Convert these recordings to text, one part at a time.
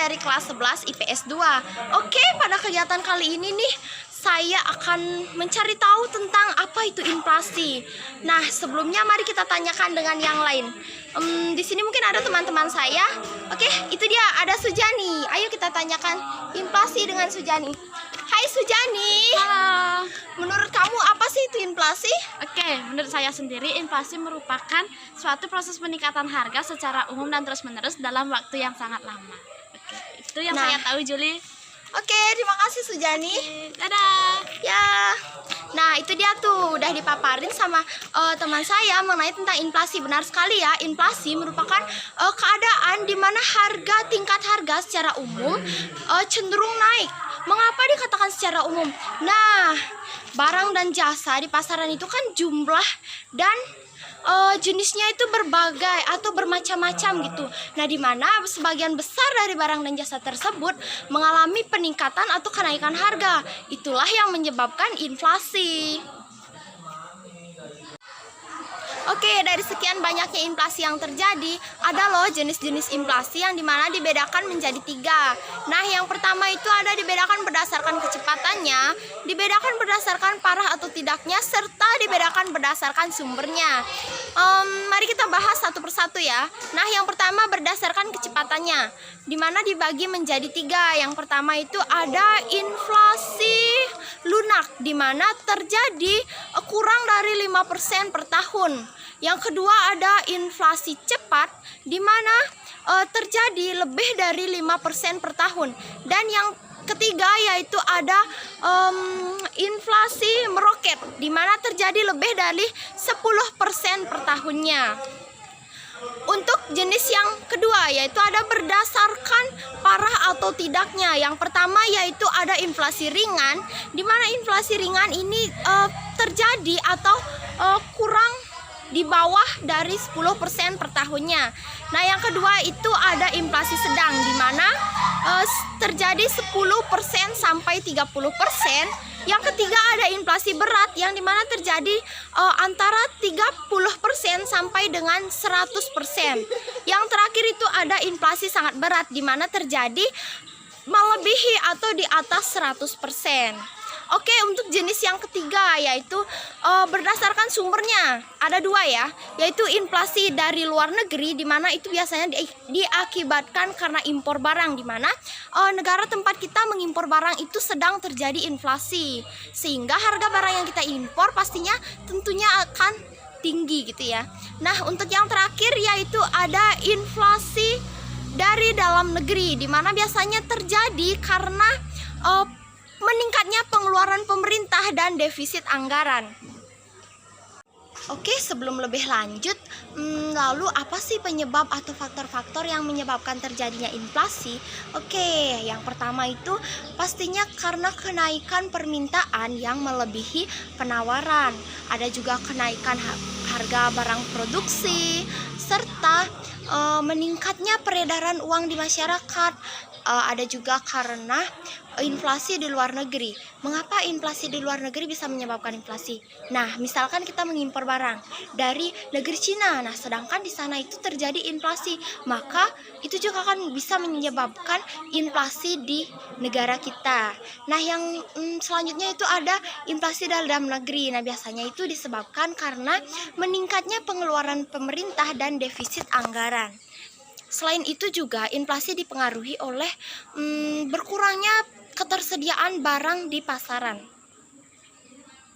dari kelas 11 IPS 2. Oke, pada kegiatan kali ini nih saya akan mencari tahu tentang apa itu inflasi. Nah, sebelumnya mari kita tanyakan dengan yang lain. Di sini mungkin ada teman-teman saya. Oke, itu dia, ada Sujani. Ayo kita tanyakan inflasi dengan Sujani. Hai Sujani. Halo. Menurut kamu apa sih itu inflasi? Oke, menurut saya sendiri inflasi merupakan suatu proses peningkatan harga secara umum dan terus-menerus dalam waktu yang sangat lama. Oke, itu yang saya tahu, Juli. Oke, terima kasih Sujani. Dadah. Ya. Nah, itu dia tuh udah dipaparin sama teman saya mengenai tentang inflasi. Benar sekali ya, inflasi merupakan keadaan di mana tingkat harga secara umum cenderung naik. Mengapa dikatakan secara umum? Nah, barang dan jasa di pasaran itu kan jumlah dan jenisnya itu berbagai atau bermacam-macam gitu. Nah, di mana sebagian besar dari barang dan jasa tersebut mengalami peningkatan atau kenaikan harga. Itulah yang menyebabkan inflasi. Oke, dari sekian banyaknya inflasi yang terjadi, ada loh jenis-jenis inflasi yang dimana dibedakan menjadi 3. Nah, yang pertama itu ada dibedakan berdasarkan kecepatannya, dibedakan berdasarkan parah atau tidaknya, serta dibedakan berdasarkan sumbernya. Mari kita bahas satu persatu ya. Nah, yang pertama berdasarkan kecepatannya, dimana dibagi menjadi 3. Yang pertama itu ada inflasi lunak, dimana terjadi kurang dari 5% per tahun. Yang kedua ada inflasi cepat, di mana terjadi lebih dari 5% per tahun. Dan yang ketiga yaitu ada inflasi meroket, di mana terjadi lebih dari 10% per tahunnya. Untuk jenis yang kedua yaitu ada berdasarkan parah atau tidaknya. Yang pertama yaitu ada inflasi ringan, di mana inflasi ringan ini terjadi atau kurang di bawah dari 10% per tahunnya. Nah, yang kedua itu ada inflasi sedang, di mana terjadi 10% sampai 30%. Yang ketiga ada inflasi berat, yang dimana terjadi antara 30% sampai dengan 100%. Yang terakhir itu ada inflasi sangat berat, di mana terjadi melebihi atau di atas 100%. Oke, untuk jenis yang ketiga yaitu berdasarkan sumbernya ada 2 ya, yaitu inflasi dari luar negeri, di mana itu biasanya diakibatkan karena impor barang, di mana negara tempat kita mengimpor barang itu sedang terjadi inflasi, sehingga harga barang yang kita impor pastinya tentunya akan tinggi gitu ya. Nah, untuk yang terakhir yaitu ada inflasi dari dalam negeri, di mana biasanya terjadi karena meningkatnya pengeluaran pemerintah dan defisit anggaran. Oke, sebelum lebih lanjut, lalu apa sih penyebab atau faktor-faktor yang menyebabkan terjadinya inflasi? Oke, yang pertama itu pastinya karena kenaikan permintaan yang melebihi penawaran. Ada juga kenaikan harga barang produksi, serta meningkatnya peredaran uang di masyarakat. Ada juga karena inflasi di luar negeri. Mengapa inflasi di luar negeri bisa menyebabkan inflasi? Nah, misalkan kita mengimpor barang dari negeri Cina, nah sedangkan di sana itu terjadi inflasi, maka itu juga akan bisa menyebabkan inflasi di negara kita. Nah, yang selanjutnya itu ada inflasi dalam negeri. Nah, biasanya itu disebabkan karena meningkatnya pengeluaran pemerintah dan defisit anggaran. Selain itu juga inflasi dipengaruhi oleh berkurangnya ketersediaan barang di pasaran.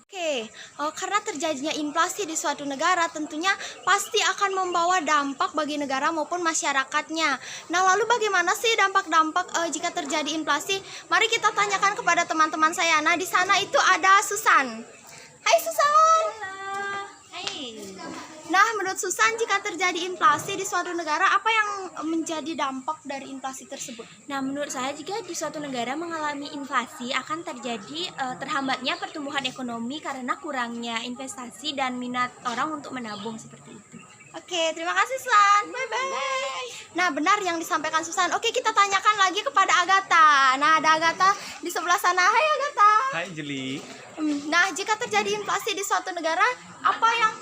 Oke, karena terjadinya inflasi di suatu negara tentunya pasti akan membawa dampak bagi negara maupun masyarakatnya. Nah, lalu bagaimana sih dampak-dampak jika terjadi inflasi? Mari kita tanyakan kepada teman-teman saya. Nah, di sana itu ada Susan. Hai Susan. Hai. Nah, menurut Susan, jika terjadi inflasi di suatu negara, apa yang menjadi dampak dari inflasi tersebut? Nah, menurut saya jika di suatu negara mengalami inflasi akan terjadi terhambatnya pertumbuhan ekonomi karena kurangnya investasi dan minat orang untuk menabung seperti itu. Oke, terima kasih Susan. Bye-bye. Nah, benar yang disampaikan Susan. Oke, kita tanyakan lagi kepada Agatha. Nah, ada Agatha di sebelah sana. Hai Agatha. Hai Juli. Nah, jika terjadi inflasi di suatu negara, apa yang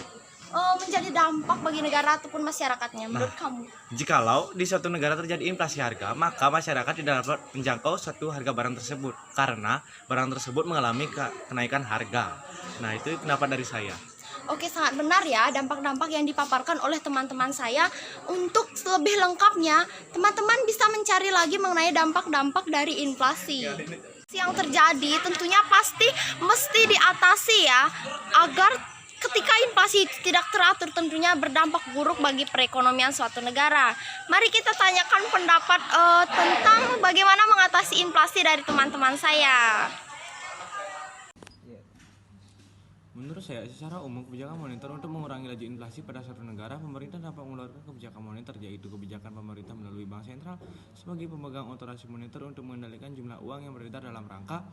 menjadi dampak bagi negara ataupun masyarakatnya menurut kamu? Jikalau di suatu negara terjadi inflasi harga, maka masyarakat tidak dapat menjangkau suatu harga barang tersebut karena barang tersebut mengalami kenaikan harga. Nah, itu pendapat dari saya. Oke, sangat benar ya dampak-dampak yang dipaparkan oleh teman-teman saya. Untuk lebih lengkapnya, teman-teman bisa mencari lagi mengenai dampak-dampak dari inflasi. Yang terjadi tentunya pasti mesti diatasi ya, agar ketika inflasi tidak teratur tentunya berdampak buruk bagi perekonomian suatu negara. Mari kita tanyakan pendapat tentang bagaimana mengatasi inflasi dari teman-teman saya. Menurut saya, secara umum kebijakan moneter untuk mengurangi laju inflasi pada suatu negara, pemerintah dapat mengeluarkan kebijakan moneter, yaitu kebijakan pemerintah melalui bank sentral sebagai pemegang otoritas moneter untuk mengendalikan jumlah uang yang beredar dalam rangka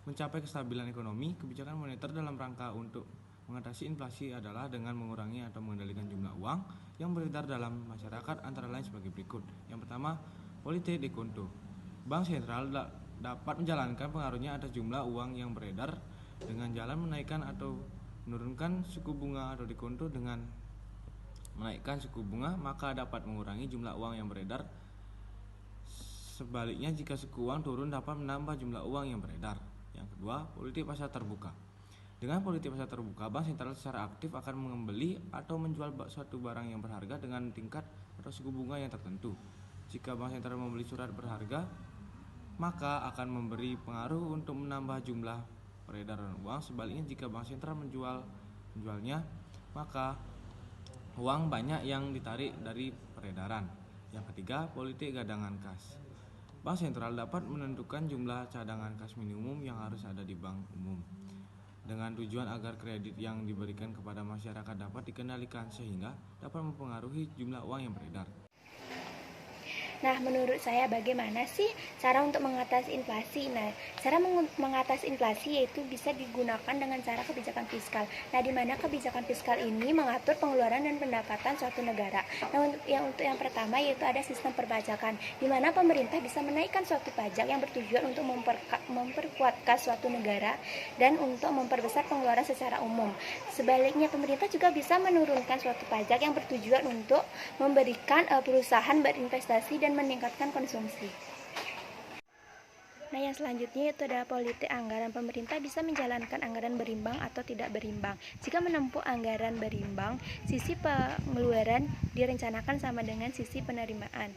mencapai kestabilan ekonomi. Kebijakan moneter dalam rangka untuk mengatasi inflasi adalah dengan mengurangi atau mengendalikan jumlah uang yang beredar dalam masyarakat, antara lain sebagai berikut. Yang pertama, politik de conto. Bank sentral dapat menjalankan pengaruhnya atas jumlah uang yang beredar dengan jalan menaikkan atau menurunkan suku bunga atau dikonto. Dengan menaikkan suku bunga maka dapat mengurangi jumlah uang yang beredar. Sebaliknya, jika suku uang turun dapat menambah jumlah uang yang beredar. Yang kedua, politik pasar terbuka. Dengan politik pasar terbuka, bank sentral secara aktif akan membeli atau menjual suatu barang yang berharga dengan tingkat atau suku bunga yang tertentu. Jika bank sentral membeli surat berharga, maka akan memberi pengaruh untuk menambah jumlah peredaran uang. Sebaliknya, jika bank sentral menjualnya, maka uang banyak yang ditarik dari peredaran. Yang ketiga, politik cadangan kas. Bank sentral dapat menentukan jumlah cadangan kas minimum yang harus ada di bank umum dengan tujuan agar kredit yang diberikan kepada masyarakat dapat dikendalikan sehingga dapat mempengaruhi jumlah uang yang beredar. Nah, menurut saya bagaimana sih cara untuk mengatasi inflasi? Nah, cara mengatasi inflasi yaitu bisa digunakan dengan cara kebijakan fiskal. Nah, di mana kebijakan fiskal ini mengatur pengeluaran dan pendapatan suatu negara. Nah, untuk yang pertama yaitu ada sistem perpajakan, di mana pemerintah bisa menaikkan suatu pajak yang bertujuan untuk memperkuatkan suatu negara dan untuk memperbesar pengeluaran secara umum. Sebaliknya, pemerintah juga bisa menurunkan suatu pajak yang bertujuan untuk memberikan perusahaan berinvestasi dan meningkatkan konsumsi. Nah, yang selanjutnya itu adalah politik anggaran. Pemerintah bisa menjalankan anggaran berimbang atau tidak berimbang. Jika menempuh anggaran berimbang, sisi pengeluaran direncanakan sama dengan sisi penerimaan.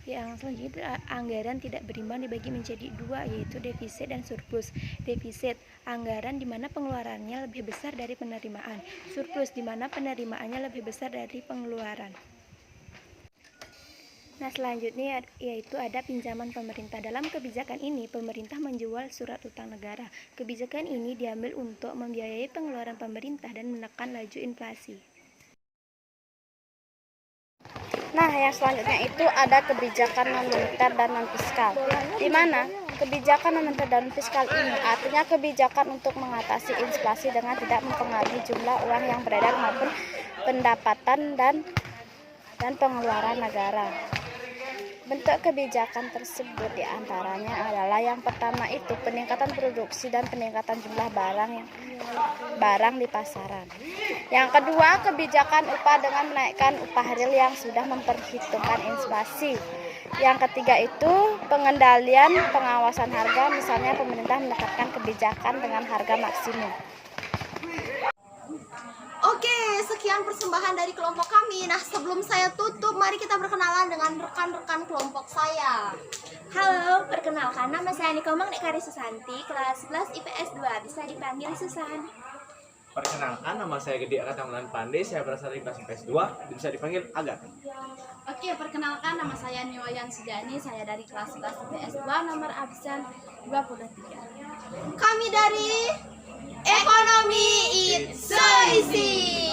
Yang selanjutnya, anggaran tidak berimbang dibagi menjadi dua, yaitu defisit dan surplus. Defisit, anggaran di mana pengeluarannya lebih besar dari penerimaan. Surplus, di mana penerimaannya lebih besar dari pengeluaran. Nah, selanjutnya yaitu ada pinjaman pemerintah. Dalam kebijakan ini, pemerintah menjual surat utang negara. Kebijakan ini diambil untuk membiayai pengeluaran pemerintah dan menekan laju inflasi. Nah, yang selanjutnya itu ada kebijakan non-moneter dan non-fiskal, di mana kebijakan non-moneter dan fiskal ini artinya kebijakan untuk mengatasi inflasi dengan tidak mempengaruhi jumlah uang yang beredar maupun pendapatan dan pengeluaran negara. Bentuk kebijakan tersebut diantaranya adalah yang pertama itu peningkatan produksi dan peningkatan jumlah barang di pasaran. Yang kedua, kebijakan upah dengan menaikkan upah real yang sudah memperhitungkan inflasi. Yang ketiga itu pengendalian pengawasan harga, misalnya pemerintah menetapkan kebijakan dengan harga maksimum. Oke, sekian persembahan dari kelompok kami. Nah, sebelum saya tutup, mari kita berkenalan dengan rekan-rekan kelompok saya. Halo, perkenalkan nama saya Nikomang Nekari Susanti, kelas 11 IPS 2, bisa dipanggil Susan. Perkenalkan, nama saya Gede Akatamulan Pandey, saya berasal dari kelas IPS 2, bisa dipanggil Agat. Oke, perkenalkan nama saya Niwayan Sujani, saya dari kelas 11 IPS 2, nomor absen 23. Kami dari Ekonomi It's So Easy.